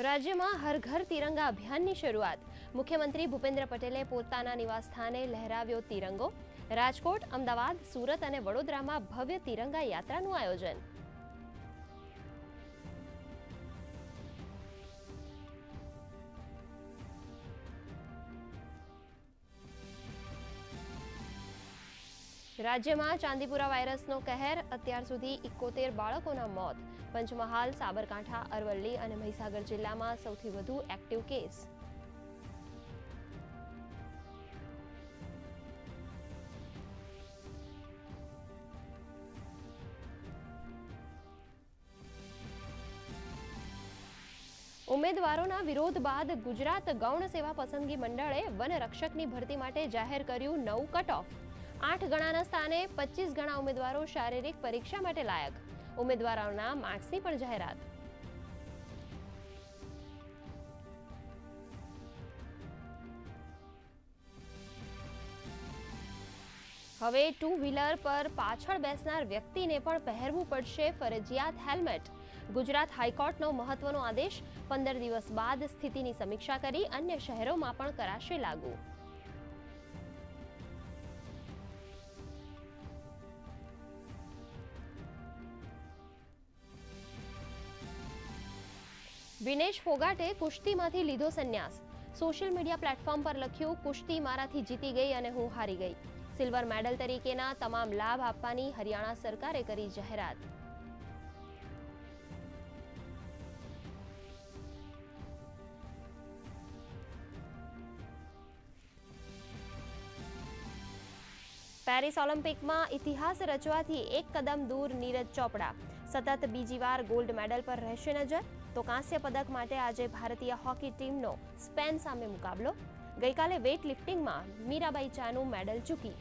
રાજ્યમાં હર ઘર તિરંગા અભિયાનની શરૂઆત. મુખ્યમંત્રી ભૂપેન્દ્ર પટેલે પોતાના નિવાસસ્થાને લહેરાવ્યો તિરંગો. રાજકોટ, અમદાવાદ, સુરત અને વડોદરામાં ભવ્ય તિરંગા યાત્રાનું આયોજન. રાજ્યમાં ચાંદીપુરા વાયરસનો કહેર. અત્યાર સુધી 71 બાળકોના મોત. પંચમહાલ, સાબરકાંઠા, અરવલ્લી અને મહીસાગર જિલ્લામાં સૌથી વધુ એક્ટિવ કેસ. ઉમેદવારોના વિરોધ બાદ ગુજરાત ગૌણ સેવા પસંદગી મંડળે વનરક્ષકની ભરતી માટે જાહેર કર્યું નવું કટ ઓફ. 8 ગણાના સ્થાને 25 ગણા ઉમેદવારો શારીરિક પરીક્ષા માટે લાયક. ઉમેદવારોના માર્ક્સની પણ જાહેરાત. હવે 2 વ્હીલર પર પાછળ બેસનાર વ્યક્તિને પણ પહેરવું પડશે ફરજિયાત હેલ્મેટ. ગુજરાત હાઈકોર્ટનો મહત્વનો આદેશ. 15 દિવસ બાદ સ્થિતિની સમીક્ષા કરી અન્ય શહેરોમાં પણ કરાશે લાગુ. વિનેશ ફોગાટે કુશ્તીમાંથી લીધો સંન્યાસ. સોશિયલ મીડિયા પ્લેટફોર્મ પર લખ્યું, કુશ્તી મારાથી જીતી ગઈ અને હું હારી ગઈ. સિલ્વર મેડલ તરીકેના તમામ લાભ આપવાની હરિયાણા સરકારે કરી જાહેરાત. પેરિસ ઓલિમ્પિકમાં ઇતિહાસ રચવાથી એક કદમ દૂર નીરજ ચોપડા. સતત બીજી વાર ગોલ્ડ મેડલ પર રહેશે નજર. તો કાંસ્ય પદક માટે આજે ભારતીય હોકી ટીમનો સ્પેન સામે મુકાબલો. ગઈકાલે વેઇટ લિફ્ટિંગમાં મીરાબાઈ ચાનુ મેડલ ચૂકી.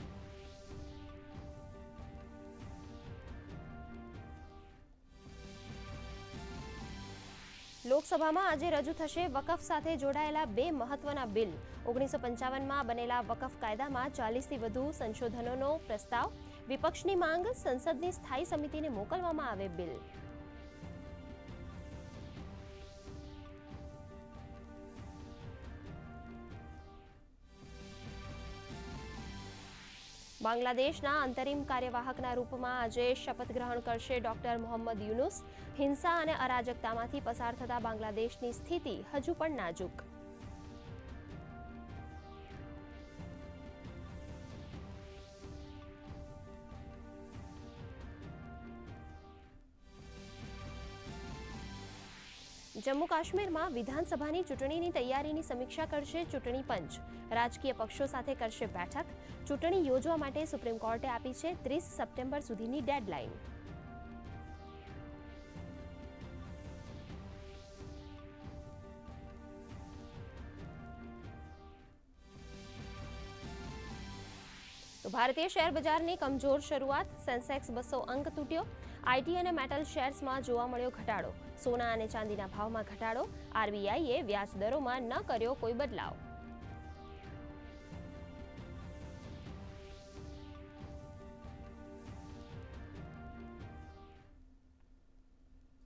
લોકસભામાં આજે રજૂ થશે વકફ સાથે જોડાયેલા 2 મહત્વના બિલ. 1955માં બનેલા વકફ કાયદામાં 40થી વધુ સંશોધનોનો પ્રસ્તાવ. વિપક્ષની માંગ, સંસદની સ્થાયી સમિતિને મોકલવામાં આવે બિલ. બાંગ્લાદેશના અંતરિમ કાર્યવાહકના રૂપમાં આજે શપથ ગ્રહણ કરશે ડોક્ટર મોહમ્મદ યુનુસ. હિંસા અને અરાજકતામાંથી પસાર થતા બાંગ્લાદેશની સ્થિતિ હજુ પણ નાજુક. જમ્મુ કાશ્મીરમાં વિધાનસભાની ચૂંટણીની તૈયારીની સમીક્ષા કરશે ચૂંટણી પંચ. રાજકીય પક્ષો સાથે કરશે બેઠક. ચૂંટણી યોજવા માટે સુપ્રીમ કોર્ટે આપી છે 30 સપ્ટેમ્બર સુધીની ડેડલાઇન. તો ભારતીય શેર બજારની કમજોર શરૂઆત. સેન્સેક્સ 200 અંક તૂટ્યો. આઈટી અને મેટલ શેર્સમાં જોવા મળ્યો ઘટાડો. સોના અને ચાંદીના ભાવમાં ઘટાડો. આરબીઆઈએ વ્યાજ દરોમાં ન કર્યો કોઈ બદલાવ.